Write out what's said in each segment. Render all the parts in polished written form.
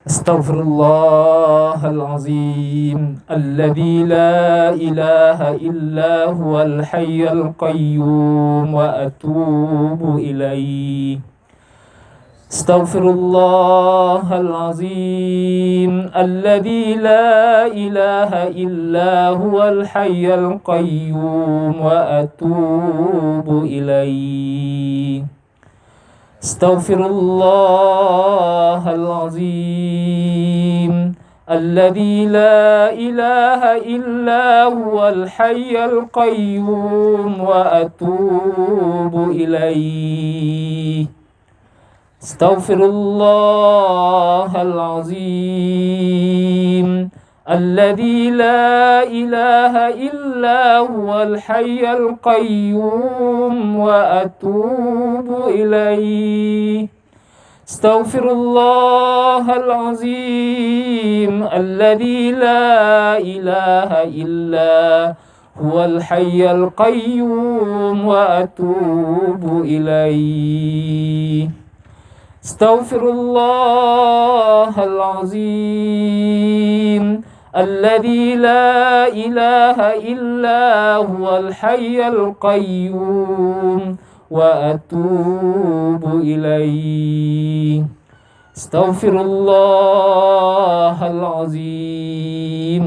أستغفر الله العظيم الذي لا إله إلا هو الحي القيوم وأتوب إليه. أستغفر الله العظيم الذي لا إله إلا هو الحي القيوم وأتوب إليه. أستغفر الله العظيم الذي لا إله إلا هو الحي القيوم وأتوب إليه. أستغفر الله العظيم الذي لا إله إلا هو الحي القيوم وأتوب إليه. أستغفر الله العظيم الذي لا إله إلا هو الحي القيوم وأتوب إليه. أستغفر الله العظيم الذي لا إله إلا هو الحي القيوم وأتوب إليه. أستغفر الله العظيم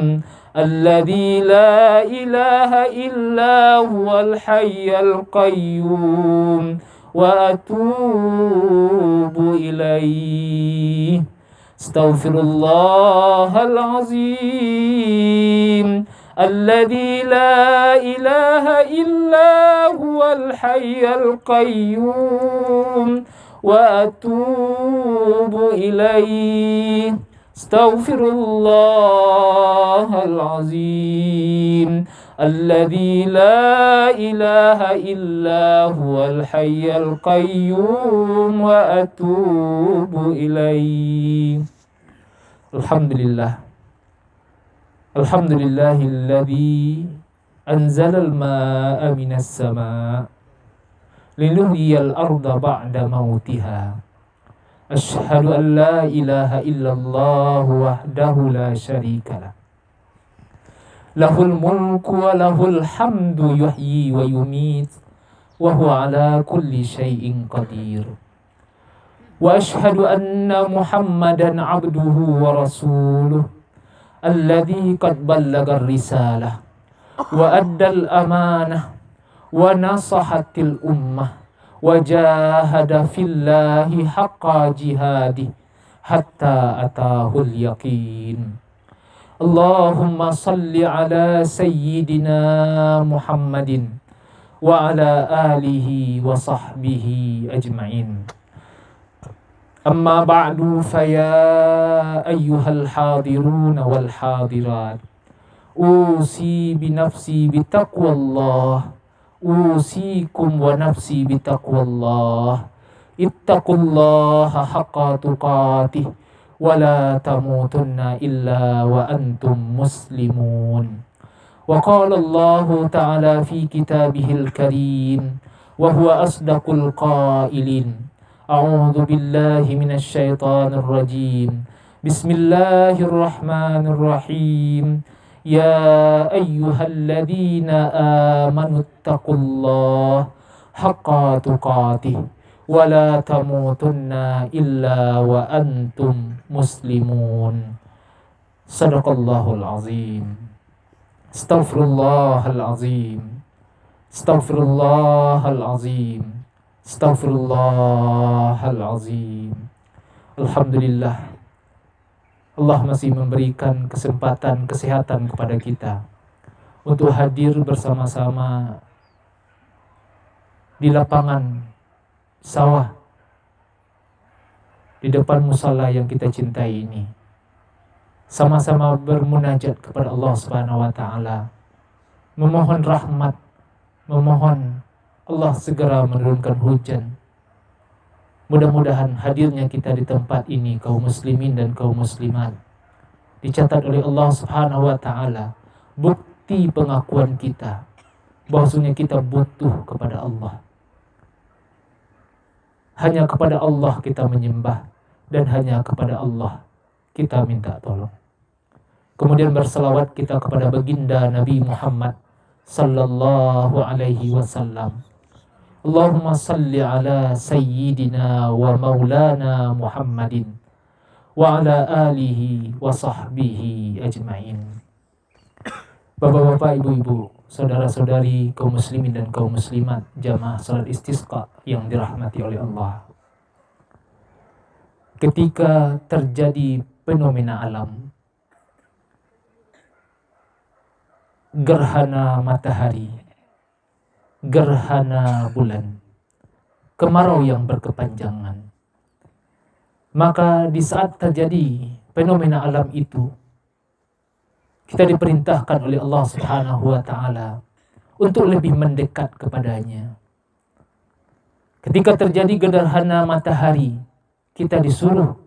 الذي لا إله إلا هو الحي القيوم وأتوب إليه. أستغفر الله العظيم الذي لا إله إلا هو الحي القيوم وأتوب إليه. أستغفر الله العظيم الذي لا إله إلا هو الحي القيوم وأتوب إليه. الحمد لله الحمد لله الذي أنزل الماء من السماء لنحيي الأرض بعد موتها. أشهد أن لا إله إلا الله وحده لا شريك له له الملك وله الحمد يحيي ويميت وهو على كل شيء قدير. وأشهد أن محمدا عبده ورسوله الذي قد بلغ الرسالة وأدى الأمانة ونصحت الأمة وجاهد في الله حق جهاده حتى أتاه اليقين. اللهم صل على سيدنا محمد وعلى آله وصحبه أجمعين. أما بعد فيا أيها الحاضرون والحاضرات أوصي بنفسي بتقوى الله. أوصيكم ونفسي بتقوى الله. اتقوا الله حق تقاته ولا تموتن إلا وأنتم مسلمون. وقال الله تعالى في كتابه الكريم وهو أصدق القائلين: أعوذ بالله من الشيطان الرجيم. بسم الله الرحمن الرحيم. يا أيها الذين آمنوا اتقوا الله حق تقاته ولا تموتن إلا وأنتم مسلمون. صدق الله العظيم. استغفر الله العظيم. استغفر الله العظيم. استغفر الله العظيم. Alhamdulillah, Allah masih memberikan kesempatan kesehatan kepada kita untuk hadir bersama-sama di lapangan sawah di depan musala yang kita cintai ini, sama-sama bermunajat kepada Allah Subhanahu wa taala, memohon rahmat, memohon Allah segera menurunkan hujan. Mudah-mudahan hadirnya kita di tempat ini, kaum muslimin dan kaum muslimat, dicatat oleh Allah Subhanahu wa taala bukti pengakuan kita bahwasanya kita butuh kepada Allah. Hanya kepada Allah kita menyembah dan hanya kepada Allah kita minta tolong. Kemudian berselawat kita kepada baginda Nabi Muhammad sallallahu alaihi wasallam. Allahumma salli ala sayyidina wa maulana Muhammadin wa ala alihi wa sahbihi ajma'in. Bapak-bapak, ibu-ibu, saudara-saudari, kaum muslimin dan kaum muslimat, jamaah salat istisqa yang dirahmati oleh Allah. Ketika terjadi fenomena alam, gerhana matahari, gerhana bulan, kemarau yang berkepanjangan, maka di saat terjadi fenomena alam itu, kita diperintahkan oleh Allah Subhanahu wa Ta'ala untuk lebih mendekat kepadanya. Ketika terjadi gerhana matahari, kita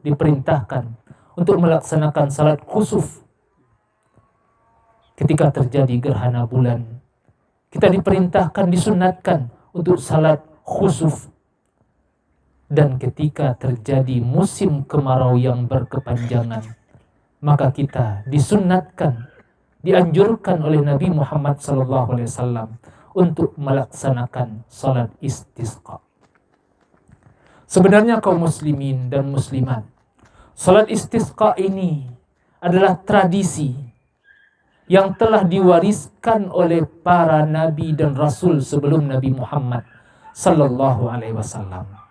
diperintahkan untuk melaksanakan salat khusuf. Ketika terjadi gerhana bulan, kita diperintahkan, disunatkan untuk salat khusuf. Dan ketika terjadi musim kemarau yang berkepanjangan, maka kita disunatkan, dianjurkan oleh Nabi Muhammad SAW untuk melaksanakan salat istisqa. Sebenarnya kaum muslimin dan muslimat, salat istisqa ini adalah tradisi yang telah diwariskan oleh para nabi dan rasul sebelum Nabi Muhammad SAW.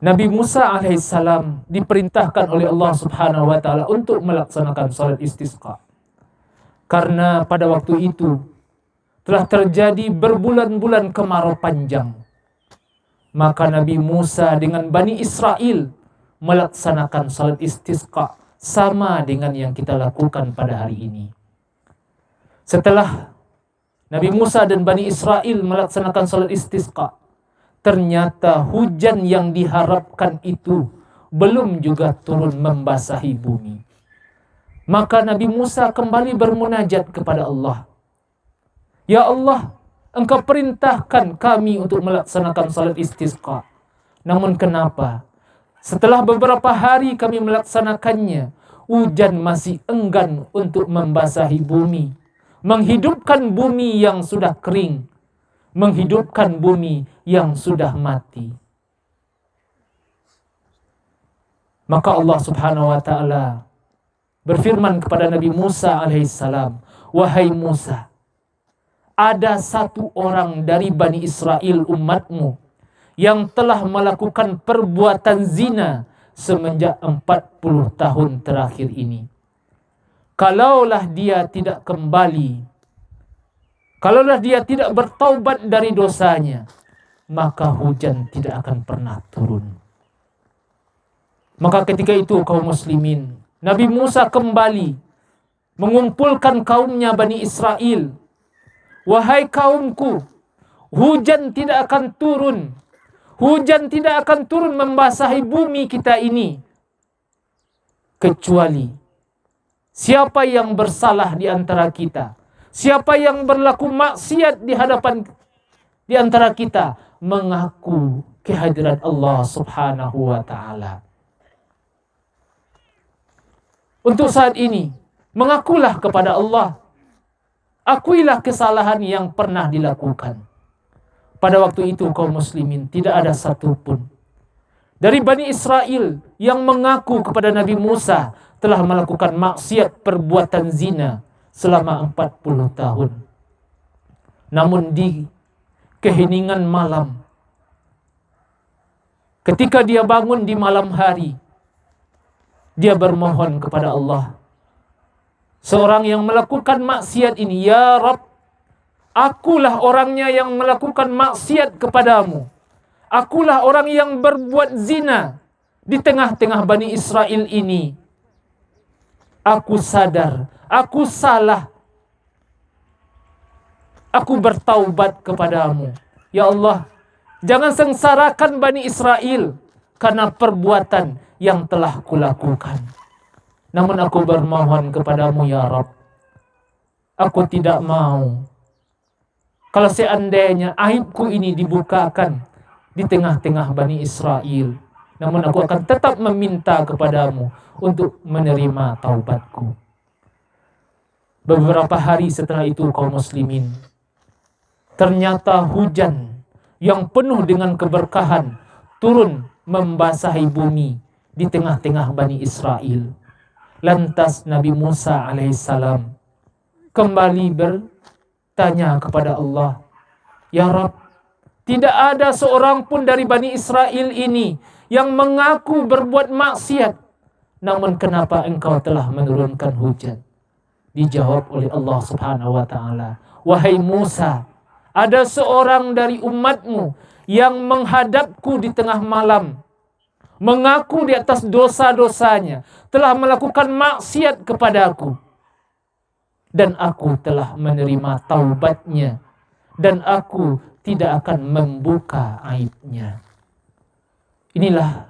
Nabi Musa alaihissalam diperintahkan oleh Allah Subhanahu wa Ta'ala untuk melaksanakan salat istisqa. Karena pada waktu itu telah terjadi berbulan-bulan kemarau panjang. Maka Nabi Musa dengan Bani Israel melaksanakan salat istisqa sama dengan yang kita lakukan pada hari ini. Setelah Nabi Musa dan Bani Israel melaksanakan salat istisqa, ternyata hujan yang diharapkan itu belum juga turun membasahi bumi. Maka Nabi Musa kembali bermunajat kepada Allah. Ya Allah, Engkau perintahkan kami untuk melaksanakan salat istisqa. Namun kenapa setelah beberapa hari kami melaksanakannya, hujan masih enggan untuk membasahi bumi, menghidupkan bumi yang sudah kering, menghidupkan bumi yang sudah mati. Maka Allah Subhanahu wa Ta'ala berfirman kepada Nabi Musa alaihissalam, wahai Musa, ada satu orang dari Bani Israel umatmu yang telah melakukan perbuatan zina semenjak 40 tahun terakhir ini. Kalaulah dia tidak kembali, kalaulah dia tidak bertaubat dari dosanya, maka hujan tidak akan pernah turun. Maka ketika itu kaum muslimin, Nabi Musa kembali mengumpulkan kaumnya Bani Israel. Wahai kaumku, hujan tidak akan turun. Hujan tidak akan turun membasahi bumi kita ini, kecuali siapa yang bersalah di antara kita, siapa yang berlaku maksiat di antara kita, mengaku kehadiran Allah Subhanahu wa Ta'ala. Untuk saat ini, mengakulah kepada Allah. Akuilah kesalahan yang pernah dilakukan. Pada waktu itu kaum muslimin tidak ada satupun dari Bani Israel yang mengaku kepada Nabi Musa telah melakukan maksiat perbuatan zina selama 40 tahun. Namun di keheningan malam, ketika dia bangun di malam hari, dia bermohon kepada Allah. Seorang yang melakukan maksiat ini, ya Rabb, akulah orangnya yang melakukan maksiat kepadamu. Akulah orang yang berbuat zina di tengah-tengah Bani Israel ini. Aku sadar, aku salah. Aku bertaubat kepadamu. Ya Allah, jangan sengsarakan Bani Israel karena perbuatan yang telah kulakukan. Namun aku bermohon kepadamu ya Rabb, aku tidak mau kalau seandainya aibku ini dibukakan di tengah-tengah Bani Israel. namun aku akan tetap meminta kepadamu untuk menerima taubatku. Beberapa hari setelah itu kaum muslimin, ternyata hujan yang penuh dengan keberkahan turun membasahi bumi di tengah-tengah Bani Israel. Lantas Nabi Musa alaihissalam kembali bertanya kepada Allah, "Ya Rabb, tidak ada seorang pun dari Bani Israel ini yang mengaku berbuat maksiat. Namun kenapa engkau telah menurunkan hujan?" Dijawab oleh Allah Subhanahu wa taala, "Wahai Musa, ada seorang dari umatmu yang menghadapku di tengah malam, mengaku di atas dosa-dosanya, telah melakukan maksiat kepadaku. Dan aku telah menerima taubatnya, dan aku tidak akan membuka aibnya." Inilah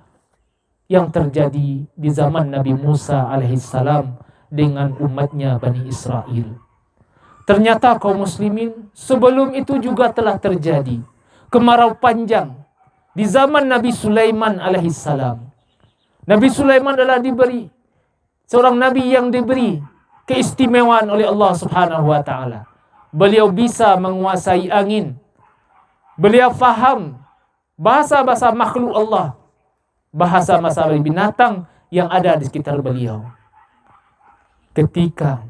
yang terjadi di zaman Nabi Musa alaihissalam dengan umatnya Bani Israel. Ternyata kaum muslimin, sebelum itu juga telah terjadi kemarau panjang di zaman Nabi Sulaiman alaihissalam. Nabi Sulaiman adalah seorang nabi yang diberi keistimewaan oleh Allah Subhanahu wa taala. Beliau bisa menguasai angin. Beliau faham bahasa-bahasa makhluk Allah, bahasa-bahasa binatang yang ada di sekitar beliau. Ketika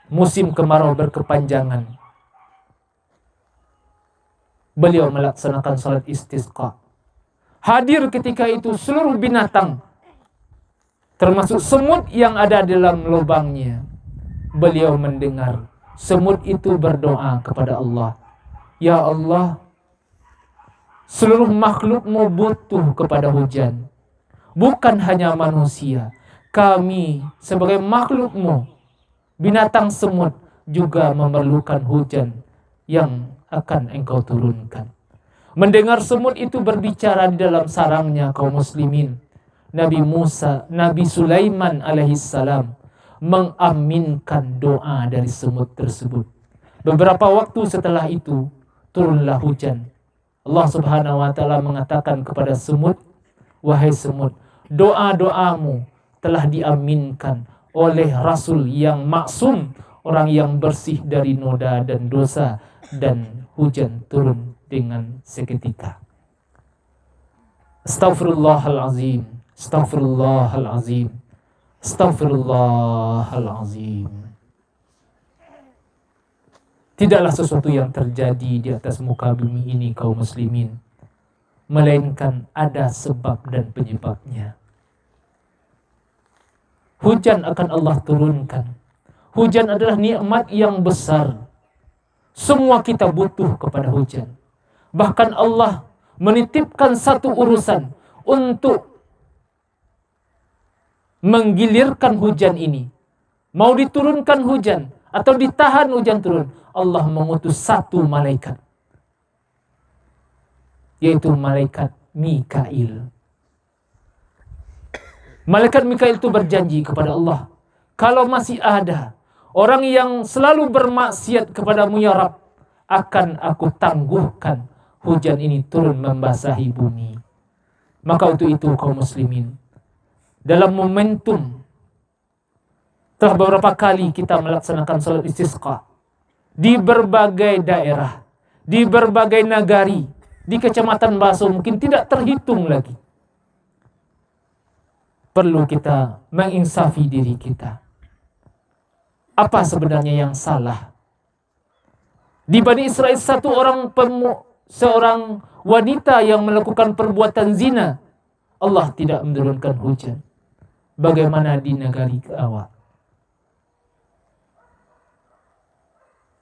musim kemarau berkepanjangan, beliau melaksanakan salat istisqa. Hadir ketika itu seluruh binatang, termasuk semut yang ada dalam lubangnya. Beliau mendengar semut itu berdoa kepada Allah, "Ya Allah, seluruh makhlukmu butuh kepada hujan. Bukan hanya manusia, kami sebagai makhlukmu, binatang semut juga memerlukan hujan yang akan engkau turunkan." Mendengar semut itu berbicara di dalam sarangnya, kaum muslimin, Nabi Sulaiman alaihissalam mengaminkan doa dari semut tersebut. Beberapa waktu setelah itu turunlah hujan. Allah Subhanahu wa taala mengatakan kepada semut, "Wahai semut, doa-doamu telah diaminkan oleh Rasul yang maksum, orang yang bersih dari noda dan dosa, dan hujan turun dengan seketika." Astaghfirullahalazim, astaghfirullahalazim, astaghfirullahalazim. Tidaklah sesuatu yang terjadi di atas muka bumi ini, kaum muslimin, melainkan ada sebab dan penyebabnya. Hujan akan Allah turunkan. Hujan adalah nikmat yang besar. Semua kita butuh kepada hujan. Bahkan Allah menitipkan satu urusan untuk menggilirkan hujan ini. Mau diturunkan hujan atau ditahan hujan turun, Allah mengutus satu malaikat, yaitu malaikat Mikail. Malaikat Mikail itu berjanji kepada Allah, "Kalau masih ada orang yang selalu bermaksiat kepadamu ya Rabb, akan aku tangguhkan hujan ini turun membasahi bumi." Maka untuk itu kaum muslimin, dalam momentum telah beberapa kali kita melaksanakan salat istisqa di berbagai daerah, di berbagai nagari, di kecamatan Baso mungkin tidak terhitung lagi. Perlu kita menginsafi diri kita. Apa sebenarnya yang salah? Di Bani Israel seorang wanita yang melakukan perbuatan zina, Allah tidak menurunkan hujan. Bagaimana di negari awak?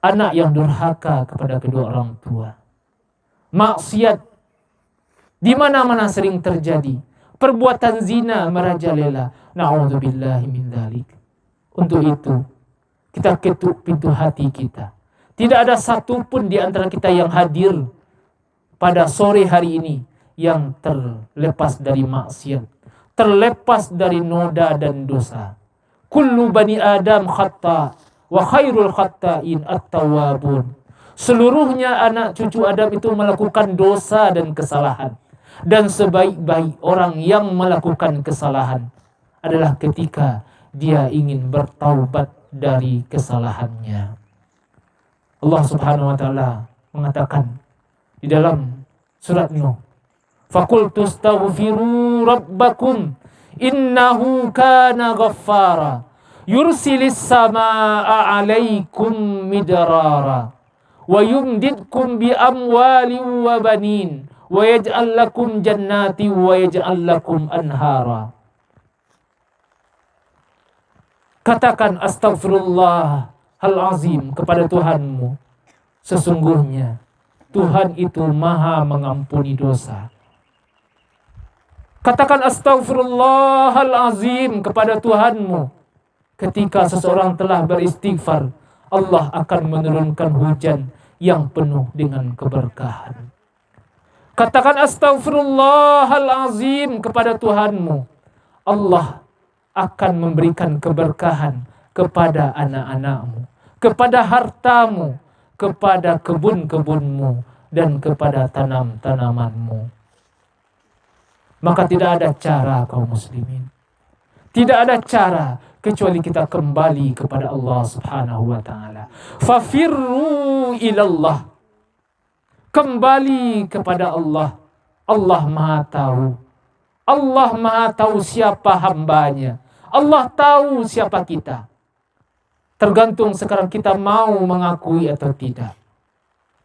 Anak yang durhaka kepada kedua orang tua, maksiat di mana-mana sering terjadi, perbuatan zina merajalela. Na'udzubillahi min dzalik. Untuk itu kita ketuk pintu hati kita. Tidak ada satupun di antara kita yang hadir pada sore hari ini yang terlepas dari maksiat, terlepas dari noda dan dosa. Kullu bani Adam khata wa khairul khata'in at-tawwabun. Seluruhnya anak cucu Adam itu melakukan dosa dan kesalahan. Dan sebaik-baik orang yang melakukan kesalahan adalah ketika dia ingin bertaubat dari kesalahannya. Allah Subhanahu wa taala mengatakan di dalam surat Nuh, "Faqultu astaghfiru rabbakum innahu kana ghaffara yursilis samaa'a 'alaikum midrara wa yumdidkum bi amwalin wa banin wa yaj'al lakum jannati wa yaj'al lakum anhara." Katakan astaghfirullahalazim kepada Tuhanmu. Sesungguhnya Tuhan itu maha mengampuni dosa. Katakan astaghfirullahalazim kepada Tuhanmu. Ketika seseorang telah beristighfar, Allah akan menurunkan hujan yang penuh dengan keberkahan. Katakan astaghfirullahalazim kepada Tuhanmu. Allah akan memberikan keberkahan kepada anak-anakmu, kepada hartamu, kepada kebun-kebunmu, dan kepada tanam-tanamanmu. Maka tidak ada cara kaum muslimin, tidak ada cara kecuali kita kembali kepada Allah Subhanahu wa taala. Fafirru ilallah. Kembali kepada Allah. Allah Maha tahu. Allah Maha tahu siapa hambanya. Allah tahu siapa kita. Tergantung sekarang kita mau mengakui atau tidak.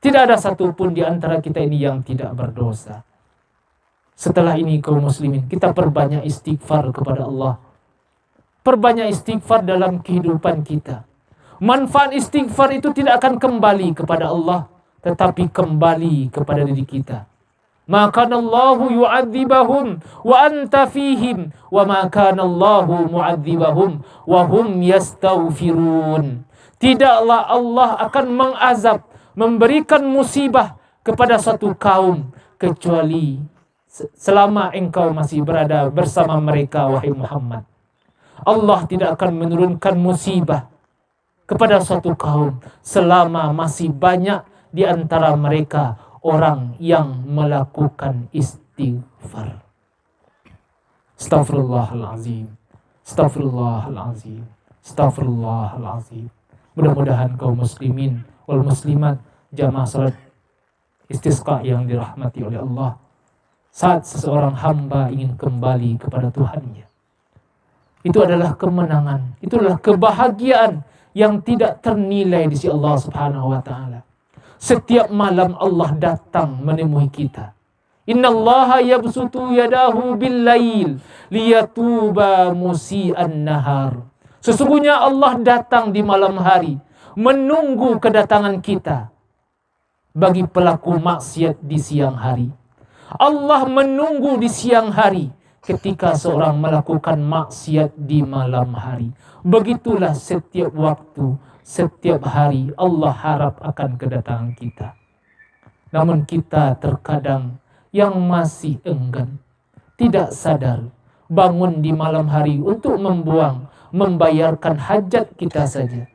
Tidak ada satupun di antara kita ini yang tidak berdosa. Setelah ini kaum muslimin, kita perbanyak istighfar kepada Allah. Perbanyak istighfar dalam kehidupan kita. Manfaat istighfar itu tidak akan kembali kepada Allah, tetapi kembali kepada diri kita. Maka Allahu yu'adzibahum wa anta fihim wa ma kana Allahu mu'adzibahum wa hum yastaghfirun. Tidaklah Allah akan mengazab, memberikan musibah kepada satu kaum kecuali selama engkau masih berada bersama mereka, wahai Muhammad. Allah tidak akan menurunkan musibah kepada suatu kaum selama masih banyak di antara mereka orang yang melakukan istighfar. Astaghfirullahalazim. Astaghfirullahalazim. Astaghfirullahalazim. Mudah-mudahan kaum muslimin wal muslimat jamaah salat istisqa yang dirahmati oleh Allah, saat seseorang hamba ingin kembali kepada Tuhannya, itu adalah kemenangan, itu adalah kebahagiaan yang tidak ternilai di sisi Allah Subhanahu wa taala. Setiap malam Allah datang menemui kita. Innallaha yabsutu yadahu bil-lail liyatuba musii'an nahar. Sesungguhnya Allah datang di malam hari menunggu kedatangan kita bagi pelaku maksiat di siang hari. Allah menunggu di siang hari ketika seorang melakukan maksiat di malam hari. Begitulah setiap waktu, setiap hari Allah harap akan kedatangan kita. Namun kita terkadang yang masih enggan, tidak sadar, bangun di malam hari untuk membayarkan hajat kita saja.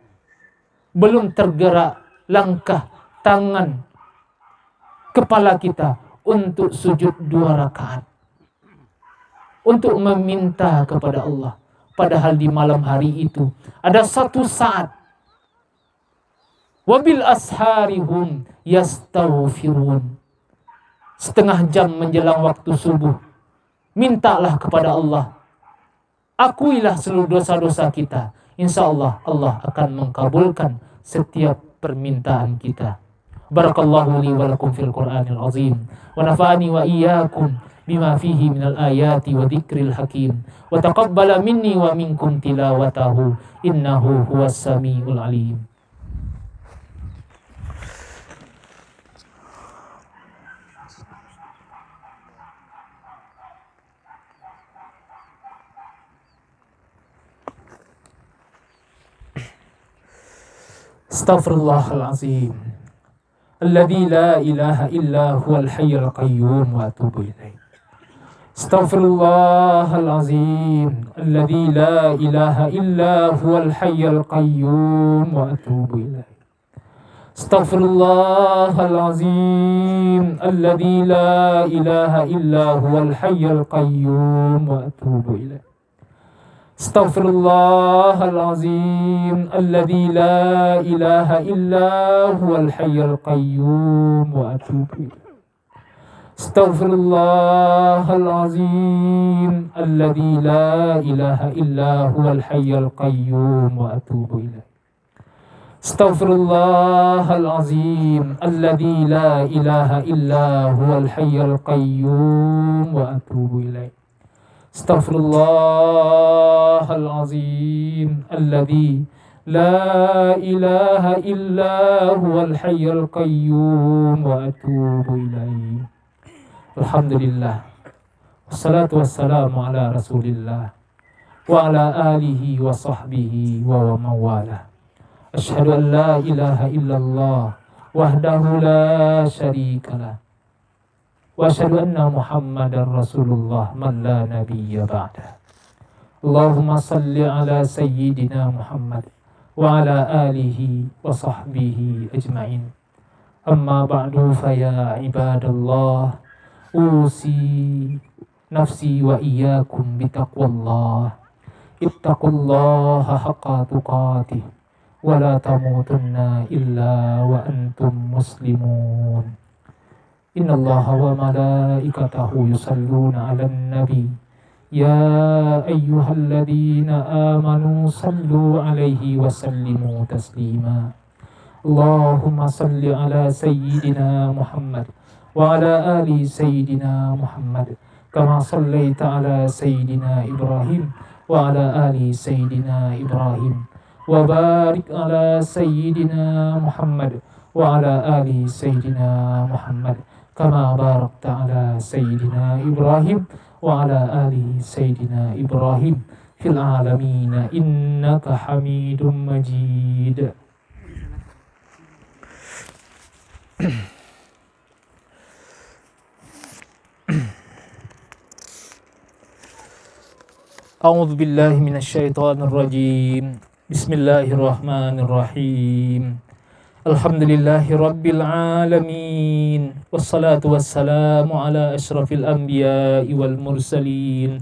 Belum tergerak langkah tangan kepala kita untuk sujud 2 rakaat, untuk meminta kepada Allah. Padahal di malam hari itu ada satu saat, wabil asharihum yastaghfirun, setengah jam menjelang waktu subuh, mintalah kepada Allah, akuilah seluruh dosa-dosa kita. Insya Allah Allah akan mengkabulkan setiap permintaan kita. Barakallahu li wa lakum fil Qur'anil azim wa nafa'ani wa iyyakum bima fihi minal ayati wa dzikril hakim wa taqabbala minni wa minkum tilawatahu innahu huwas samiul alim. Astaghfirullahalazim alladzi la ilaha illa huwal hayyul qayyum wa atubu ilaih. Astaghfirullahalazim alladzi la ilaha illa huwal hayyul qayyum wa atubu ilaih. Astaghfirullahal azim alladzi la ilaha illa huwal hayyul qayyum wa atubu ilaih. Astaghfirullahal azim alladzi la ilaha illa huwal hayyul qayyum wa atubu ilaih. Astaghfirullahal azim alladzi la ilaha illa huwal hayyul qayyum wa atubu ilaih. Astaghfirullahal azim alladzi la ilaha illa huwal hayyul qayyum wa atubu ilaih. Astaghfirullahal azim alladzi la ilaha illa huwal hayyul qayyum wa atubu ilaih. Alhamdulillah. Wassalatu wassalamu ala Rasulillah wa ala alihi wa sahbihi wa mawalah. Asyhadu an la ilaha illallah wahdahu la syarikalah wa asyhadu anna Muhammadar Rasulullah man la nabiyya ba'dah. Allahumma salli ala sayyidina Muhammad wa ala alihi wa sahbihi ajma'in. Amma ba'du fa ya ibadallah, usi nafsi wa iyyakum bitaqwallah. Ittaqullaha haqqa tuqatih wa la tamutunna illa wa antum muslimun. Innallaha wa malaikatahu yusalluna 'alan nabi. Ya ayyuhalladzina amanu sallu 'alaihi wa sallimu taslima. Allahumma salli ala sayyidina Muhammad wa ala ali sayyidina Muhammad kama sallaita ala sayyidina Ibrahim wa ala ali sayyidina Ibrahim wa barik ala sayyidina Muhammad wa ala ali sayyidina Muhammad kama barakta ala sayyidina Ibrahim wa ala ali sayyidina Ibrahim fil alamin innaka Hamidum Majid. A'udzu billahi minasy syaithanir rajim. Bismillahirrahmanirrahim. Alhamdulillahi rabbil alamin. Wassalatu wassalamu ala asyrafil anbiya'i wal mursalin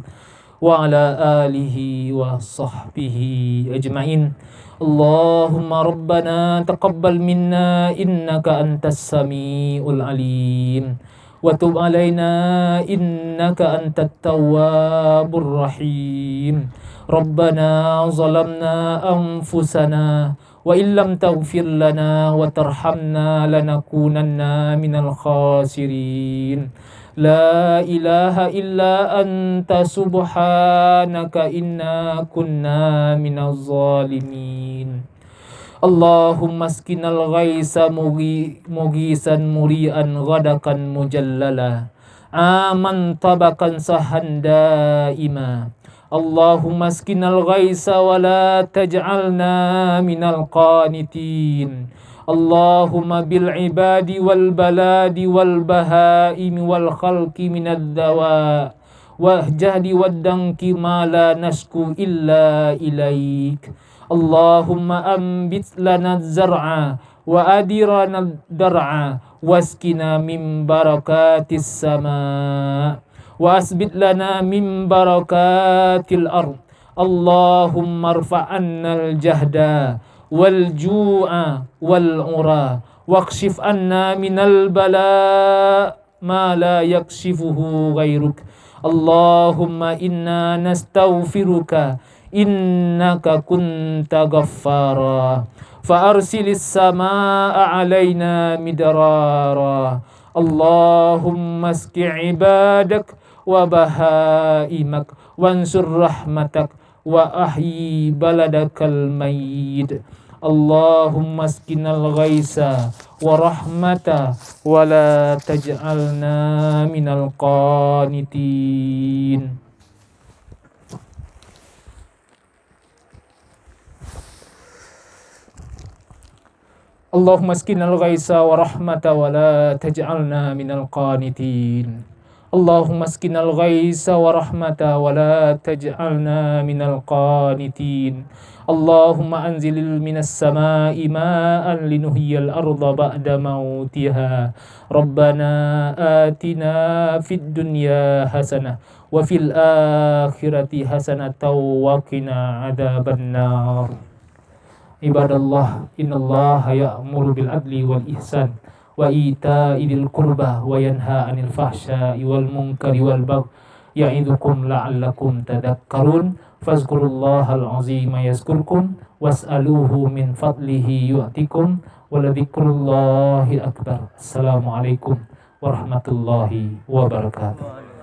wa ala alihi wa sahbihi ajma'in. Allahumma rabbana taqabbal minna innaka antas samiul alim. Wa tub alaina innaka antat tawwabur rahim. Rabbana zalamna anfusana wa illam taghfir lana wa tarhamna lanakunanna minal khasirin. La ilaha illa anta subhanaka inna kunna minaz zalimin. Allahumma askinal ghaisa mughisan muri'an ghadakan mujallala aman tabakan sahan daima. Allahumma askinal ghaisa wa la taj'alna minal qanitin. Allahumma bil ibadi wal baladi wal bahaimi wal khalqi minad dawa wahjadi waddanki ma la nasku illa ilaik. Allahumma ambit lana zar'a wa adirana dar'a waskina min barakatis sama wa asbit lana min barakatil ard. Allahumma arfa'annal jahda wal ju'a wal ura waqshif anna minal bala ma la yakshifuhu ghairuk. Allahumma inna nastaghfiruka innaka kunta ghaffara fa arsilis samaa alaina midrara. Allahumma aski ibadak wa bahaimak wansur rahmatak wa ahyi baladakal mayyid. Allahumma askinal ghaisa wa rahmata wa la taj'alna minal qanitin. Allahumma askinal ghaisa wa rahmata wa la taj'alna minal qanitin. اللهم اسقنا الغيث ورحمة ولا تجعلنا من القانتين. اللهم أنزل من السماء ماء لنحيي الأرض بعد موتها. ربنا آتنا في الدنيا حسنة وفي الآخرة حسنة وقنا عذاب النار. Ibadallah, innallaha ya'muru bil adli wal ihsan wa ita'i dzil qurba wa yanha 'anil fahsya'i wal munkari wal baghi ya'idukum la'allakum tadhakkarun. Fazkurullahal azima yazkurkum was'aluhu min fadlihi yu'tikum wa ladhikrullahi akbar. Assalamualaikum warahmatullahi wabarakatuh.